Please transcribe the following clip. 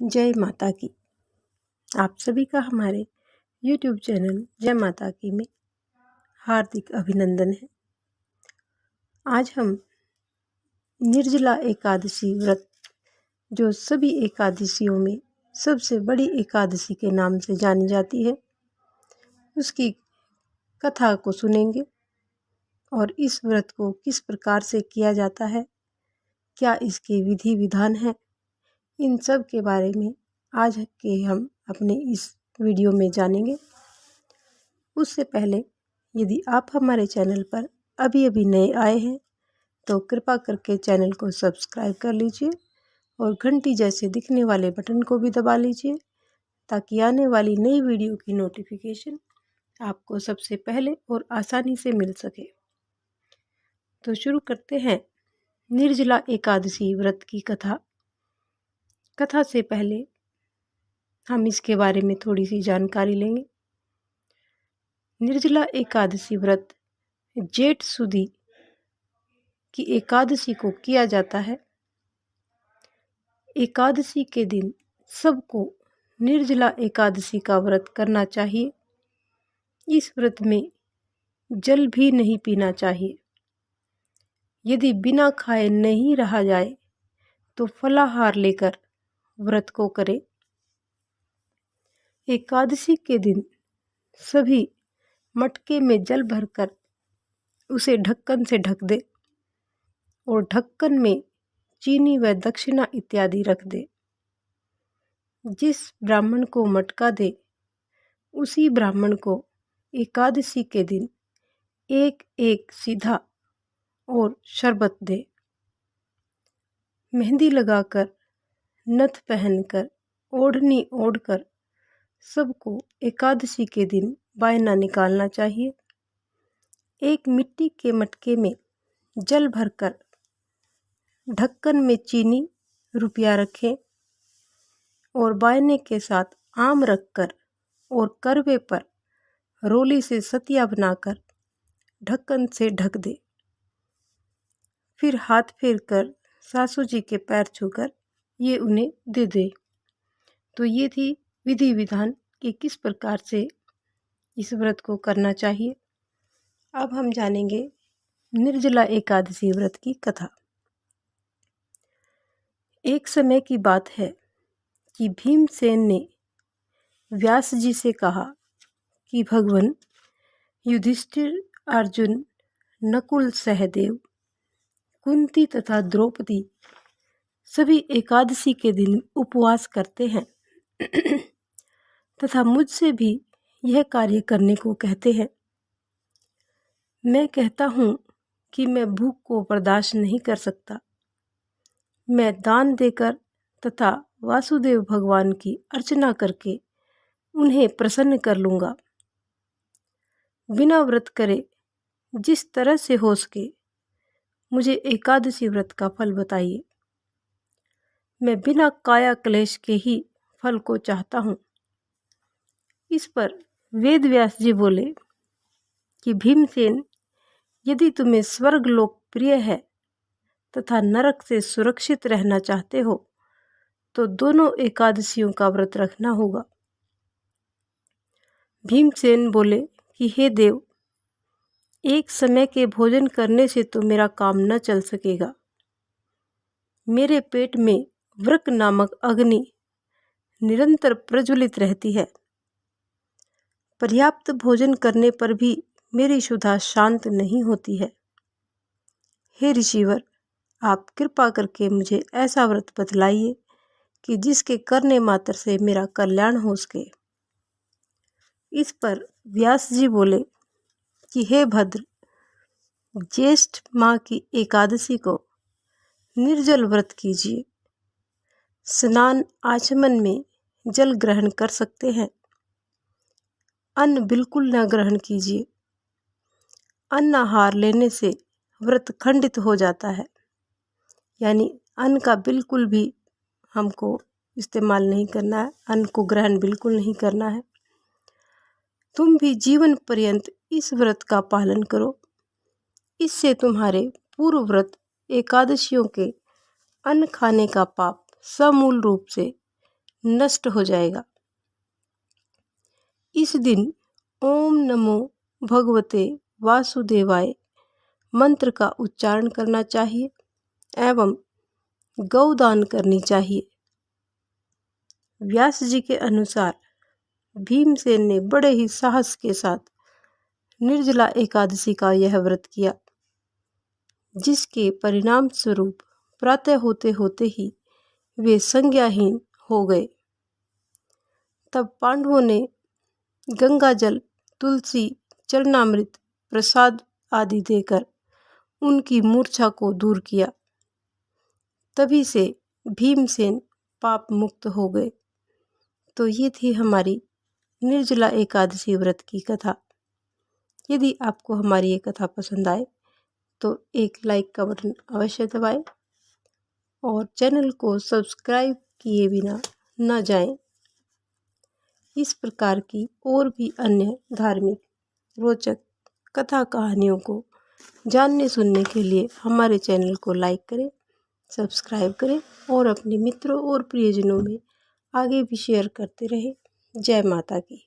जय माता की। आप सभी का हमारे YouTube चैनल जय माता की में हार्दिक अभिनंदन है। आज हम निर्जला एकादशी व्रत, जो सभी एकादशियों में सबसे बड़ी एकादशी के नाम से जानी जाती है, उसकी कथा को सुनेंगे और इस व्रत को किस प्रकार से किया जाता है, क्या इसके विधि विधान है, इन सब के बारे में आज के हम अपने इस वीडियो में जानेंगे। उससे पहले यदि आप हमारे चैनल पर अभी नए आए हैं तो कृपा करके चैनल को सब्सक्राइब कर लीजिए और घंटी जैसे दिखने वाले बटन को भी दबा लीजिए ताकि आने वाली नई वीडियो की नोटिफिकेशन आपको सबसे पहले और आसानी से मिल सके। तो शुरू करते हैं निर्जला एकादशी व्रत की कथा। कथा से पहले हम इसके बारे में थोड़ी सी जानकारी लेंगे। निर्जला एकादशी व्रत जेठ सुदी की एकादशी को किया जाता है। एकादशी के दिन सबको निर्जला एकादशी का व्रत करना चाहिए। इस व्रत में जल भी नहीं पीना चाहिए। यदि बिना खाए नहीं रहा जाए तो फलाहार लेकर व्रत को करें। एकादशी के दिन सभी मटके में जल भरकर उसे ढक्कन से ढक दे और ढक्कन में चीनी व दक्षिणा इत्यादि रख दे। जिस ब्राह्मण को मटका दे उसी ब्राह्मण को एकादशी के दिन एक एक सीधा और शरबत दे। मेहंदी लगाकर, नथ पहनकर, ओढ़नी ओढ़कर सबको एकादशी के दिन बायना निकालना चाहिए। एक मिट्टी के मटके में जल भरकर ढक्कन में चीनी रुपया रखें और बायने के साथ आम रखकर और करवे पर रोली से सतिया बनाकर ढक्कन से ढक दे। फिर हाथ फेर कर सासू जी के पैर छूकर ये उन्हें दे दे। तो ये थी विधि विधान कि किस प्रकार से इस व्रत को करना चाहिए। अब हम जानेंगे निर्जला एकादशी व्रत की कथा। एक समय की बात है कि भीमसेन ने व्यास जी से कहा कि भगवान युधिष्ठिर, अर्जुन, नकुल, सहदेव, कुंती तथा द्रौपदी सभी एकादशी के दिन उपवास करते हैं तथा मुझसे भी यह कार्य करने को कहते हैं। मैं कहता हूँ कि मैं भूख को बर्दाश्त नहीं कर सकता। मैं दान देकर तथा वासुदेव भगवान की अर्चना करके उन्हें प्रसन्न कर लूँगा। बिना व्रत करे जिस तरह से हो सके मुझे एकादशी व्रत का फल बताइए। मैं बिना काया क्लेश के ही फल को चाहता हूँ। इस पर वेद व्यास जी बोले कि भीमसेन, यदि तुम्हें स्वर्ग लोक प्रिय है तथा नरक से सुरक्षित रहना चाहते हो तो दोनों एकादशियों का व्रत रखना होगा। भीमसेन बोले कि हे देव, एक समय के भोजन करने से तो मेरा काम न चल सकेगा। मेरे पेट में वृक नामक अग्नि निरंतर प्रज्वलित रहती है। पर्याप्त भोजन करने पर भी मेरी क्षुधा शांत नहीं होती है। हे ऋषिवर, आप कृपा करके मुझे ऐसा व्रत बतलाइए कि जिसके करने मात्र से मेरा कल्याण हो सके। इस पर व्यास जी बोले कि हे भद्र, ज्येष्ठ माह की एकादशी को निर्जल व्रत कीजिए। स्नान आचमन में जल ग्रहण कर सकते हैं। अन्न बिल्कुल न ग्रहण कीजिए। अन्न आहार लेने से व्रत खंडित हो जाता है, यानी अन्न का बिल्कुल भी हमको इस्तेमाल नहीं करना है, अन्न को ग्रहण बिल्कुल नहीं करना है। तुम भी जीवन पर्यंत इस व्रत का पालन करो। इससे तुम्हारे पूर्व व्रत एकादशियों के अन्न खाने का पाप समूल रूप से नष्ट हो जाएगा। इस दिन ओम नमो भगवते वासुदेवाय मंत्र का उच्चारण करना चाहिए एवं गौदान करनी चाहिए। व्यास जी के अनुसार भीमसेन ने बड़े ही साहस के साथ निर्जला एकादशी का यह व्रत किया, जिसके परिणाम स्वरूप प्रातः होते होते ही वे संज्ञाहीन हो गए। तब पांडवों ने गंगा जल, तुलसी, चरणामृत, प्रसाद आदि देकर उनकी मूर्छा को दूर किया। तभी से भीमसेन पाप मुक्त हो गए। तो ये थी हमारी निर्जला एकादशी व्रत की कथा। यदि आपको हमारी ये कथा पसंद आए तो एक लाइक का बटन अवश्य दबाएं और चैनल को सब्सक्राइब किए बिना न जाएं। इस प्रकार की और भी अन्य धार्मिक रोचक कथा कहानियों को जानने सुनने के लिए हमारे चैनल को लाइक करें, सब्सक्राइब करें और अपने मित्रों और प्रियजनों में आगे भी शेयर करते रहें। जय माता की।